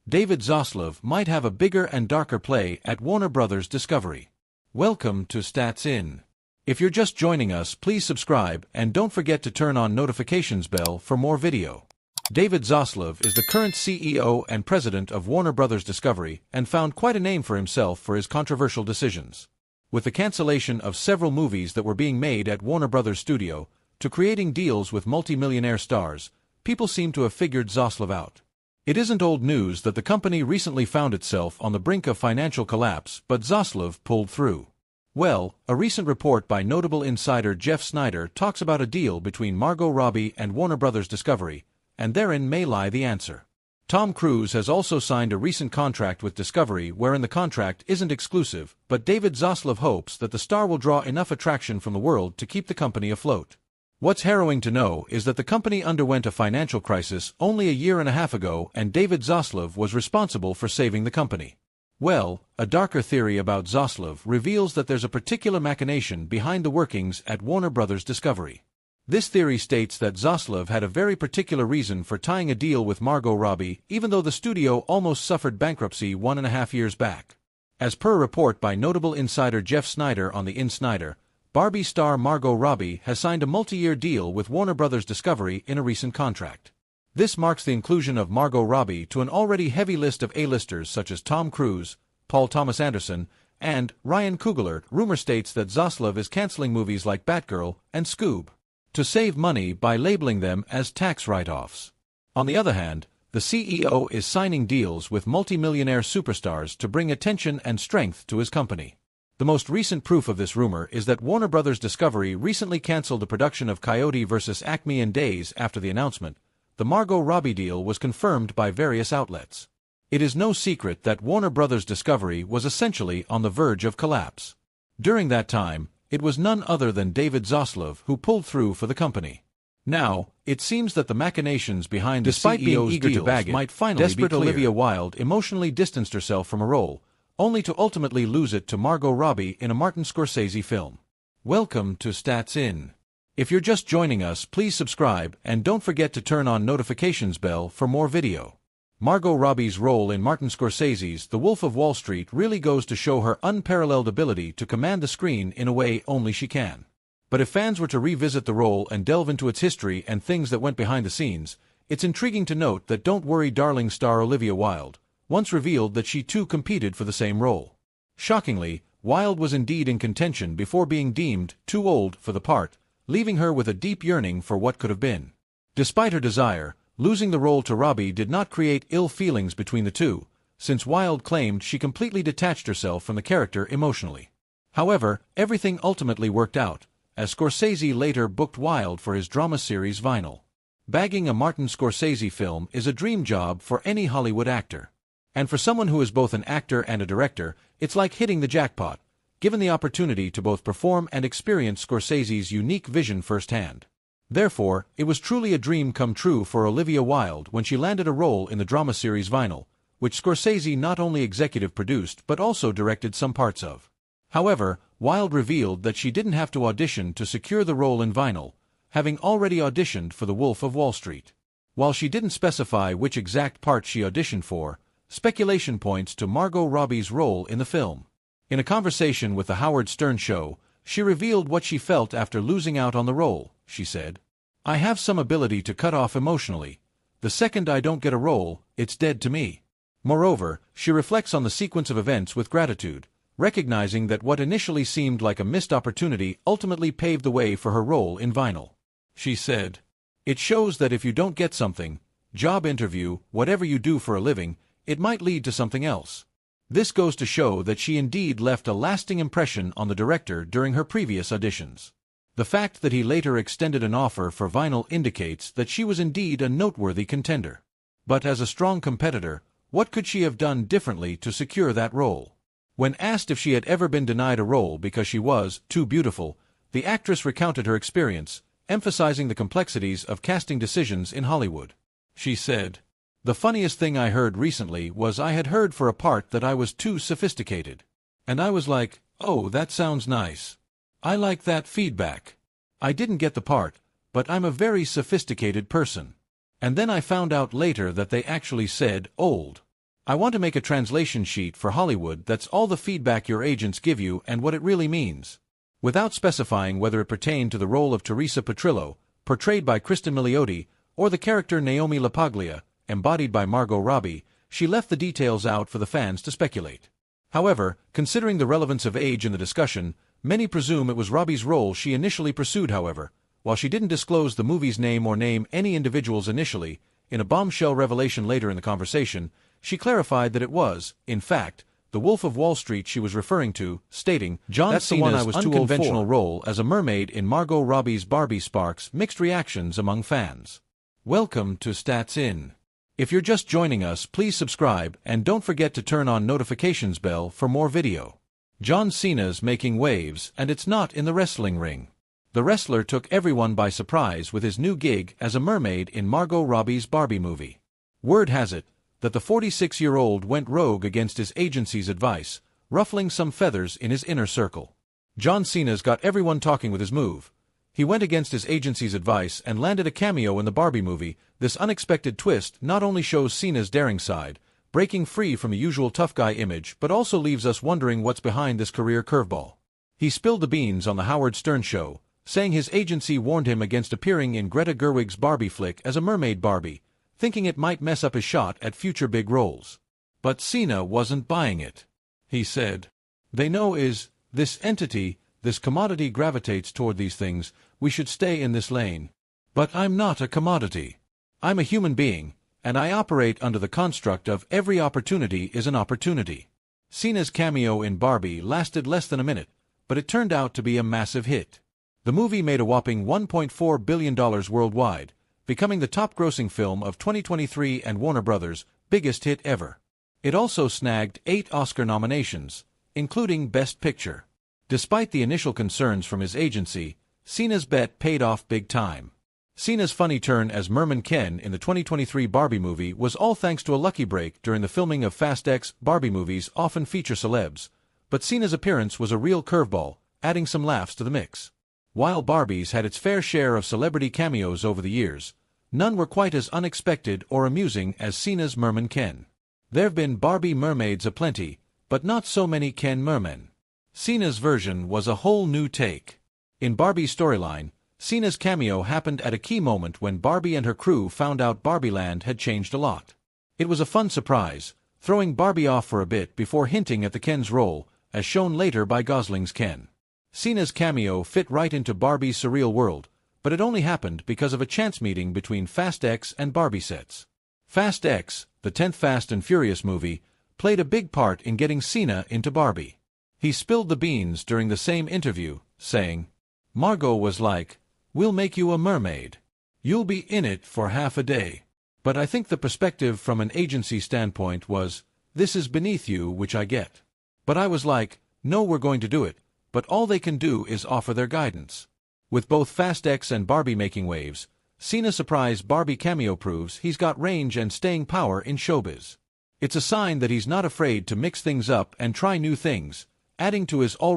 David Zaslav might have a bigger and darker play at Warner Brothers Discovery. Welcome to Stats In. If you're just joining us, please subscribe and don't forget to turn on notifications bell for more video. David Zaslav is the current CEO and president of Warner Brothers Discovery and found quite a name for himself for his controversial decisions. With the cancellation of several movies that were being made at Warner Brothers Studio, to creating deals with multi-millionaire stars, people seem to have figured Zaslav out. It isn't old news that the company recently found itself on the brink of financial collapse, but Zaslav pulled through. Well, a recent report by notable insider Jeff Snyder talks about a deal between Margot Robbie and Warner Brothers Discovery, and therein may lie the answer. Tom Cruise has also signed a recent contract with Discovery wherein the contract isn't exclusive, but David Zaslav hopes that the star will draw enough attraction from the world to keep the company afloat. What's harrowing to know is that the company underwent a financial crisis only a year and a half ago, and David Zaslav was responsible for saving the company. Well, a darker theory about Zaslav reveals that there's a particular machination behind the workings at Warner Brothers Discovery. This theory states that Zaslav had a very particular reason for tying a deal with Margot Robbie, even though the studio almost suffered bankruptcy 1.5 years back. As per a report by notable insider Jeff Snyder on the Insider, Barbie star Margot Robbie has signed a multi-year deal with Warner Brothers Discovery in a recent contract. This marks the inclusion of Margot Robbie to an already heavy list of A-listers such as Tom Cruise, Paul Thomas Anderson, and Ryan Coogler. Rumor states that Zaslav is canceling movies like Batgirl and Scoob to save money by labeling them as tax write-offs. On the other hand, the CEO is signing deals with multi-millionaire superstars to bring attention and strength to his company. The most recent proof of this rumor is that Warner Brothers Discovery recently canceled the production of Coyote vs. Acme, and days after the announcement, the Margot Robbie deal was confirmed by various outlets. It is no secret that Warner Brothers Discovery was essentially on the verge of collapse. During that time, it was none other than David Zaslav who pulled through for the company. Now, it seems that the machinations behind the CEO's deals might finally be clear. Desperate Olivia Wilde emotionally distanced herself from a role, only to ultimately lose it to Margot Robbie in a Martin Scorsese film. Welcome to Stats In. If you're just joining us, please subscribe and don't forget to turn on notifications bell for more video. Margot Robbie's role in Martin Scorsese's The Wolf of Wall Street really goes to show her unparalleled ability to command the screen in a way only she can. But if fans were to revisit the role and delve into its history and things that went behind the scenes, it's intriguing to note that Don't Worry Darling star Olivia Wilde once revealed that she too competed for the same role. Shockingly, Wilde was indeed in contention before being deemed too old for the part, leaving her with a deep yearning for what could have been. Despite her desire, losing the role to Robbie did not create ill feelings between the two, since Wilde claimed she completely detached herself from the character emotionally. However, everything ultimately worked out, as Scorsese later booked Wilde for his drama series Vinyl. Bagging a Martin Scorsese film is a dream job for any Hollywood actor. And for someone who is both an actor and a director, it's like hitting the jackpot, given the opportunity to both perform and experience Scorsese's unique vision firsthand. Therefore, it was truly a dream come true for Olivia Wilde when she landed a role in the drama series Vinyl, which Scorsese not only executive produced but also directed some parts of. However, Wilde revealed that she didn't have to audition to secure the role in Vinyl, having already auditioned for The Wolf of Wall Street. While she didn't specify which exact part she auditioned for, speculation points to Margot Robbie's role in the film. In a conversation with The Howard Stern Show, she revealed what she felt after losing out on the role. She said, "I have some ability to cut off emotionally. The second I don't get a role, it's dead to me." Moreover, she reflects on the sequence of events with gratitude, recognizing that what initially seemed like a missed opportunity ultimately paved the way for her role in Vinyl. She said, "It shows that if you don't get something, job interview, whatever you do for a living, it might lead to something else." This goes to show that she indeed left a lasting impression on the director during her previous auditions. The fact that he later extended an offer for Vinyl indicates that she was indeed a noteworthy contender. But as a strong competitor, what could she have done differently to secure that role? When asked if she had ever been denied a role because she was too beautiful, the actress recounted her experience, emphasizing the complexities of casting decisions in Hollywood. She said, "The funniest thing I heard recently was I had heard for a part that I was too sophisticated. And I was like, oh, that sounds nice. I like that feedback. I didn't get the part, but I'm a very sophisticated person. And then I found out later that they actually said old. I want to make a translation sheet for Hollywood that's all the feedback your agents give you and what it really means. Without specifying whether it pertained to the role of Teresa Petrillo, portrayed by Kristen Milioti, or the character Naomi LaPaglia, embodied by Margot Robbie, she left the details out for the fans to speculate. However, considering the relevance of age in the discussion, many presume it was Robbie's role she initially pursued. However, while she didn't disclose the movie's name or name any individuals initially, in a bombshell revelation later in the conversation, she clarified that it was, in fact, the Wolf of Wall Street she was referring to, stating, "John Cena's unconventional role as a mermaid in Margot Robbie's Barbie sparks mixed reactions among fans." Welcome to Stats In. If you're just joining us, please subscribe and don't forget to turn on notifications bell for more video. John Cena's making waves, and it's not in the wrestling ring. The wrestler took everyone by surprise with his new gig as a mermaid in Margot Robbie's Barbie movie. Word has it that the 46-year-old went rogue against his agency's advice, ruffling some feathers in his inner circle. John Cena's got everyone talking with his move. He went against his agency's advice and landed a cameo in the Barbie movie. This unexpected twist not only shows Cena's daring side, breaking free from a usual tough guy image, but also leaves us wondering what's behind this career curveball. He spilled the beans on the Howard Stern show, saying his agency warned him against appearing in Greta Gerwig's Barbie flick as a mermaid Barbie, thinking it might mess up his shot at future big roles. But Cena wasn't buying it. He said, "They know this entity, this commodity gravitates toward these things, we should stay in this lane. But I'm not a commodity. I'm a human being, and I operate under the construct of every opportunity is an opportunity." Cena's cameo in Barbie lasted less than a minute, but it turned out to be a massive hit. The movie made a whopping $1.4 billion worldwide, becoming the top-grossing film of 2023 and Warner Brothers' biggest hit ever. It also snagged 8 Oscar nominations, including Best Picture. Despite the initial concerns from his agency, Cena's bet paid off big time. Cena's funny turn as Merman Ken in the 2023 Barbie movie was all thanks to a lucky break during the filming of Fast X. Barbie movies often feature celebs, but Cena's appearance was a real curveball, adding some laughs to the mix. While Barbie's had its fair share of celebrity cameos over the years, none were quite as unexpected or amusing as Cena's Merman Ken. There've been Barbie mermaids aplenty, but not so many Ken mermen. Cena's version was a whole new take. In Barbie's storyline, Cena's cameo happened at a key moment when Barbie and her crew found out Barbieland had changed a lot. It was a fun surprise, throwing Barbie off for a bit before hinting at the Ken's role, as shown later by Gosling's Ken. Cena's cameo fit right into Barbie's surreal world, but it only happened because of a chance meeting between Fast X and Barbie sets. Fast X, the 10th Fast and Furious movie, played a big part in getting Cena into Barbie. He spilled the beans during the same interview, saying, "Margot was like, 'We'll make you a mermaid. You'll be in it for half a day.' But I think the perspective from an agency standpoint was, 'This is beneath you,' which I get. But I was like, 'No, we're going to do it,' but all they can do is offer their guidance." With both Fast X and Barbie making waves, Cena's surprise Barbie cameo proves he's got range and staying power in showbiz. It's a sign that he's not afraid to mix things up and try new things, adding to his already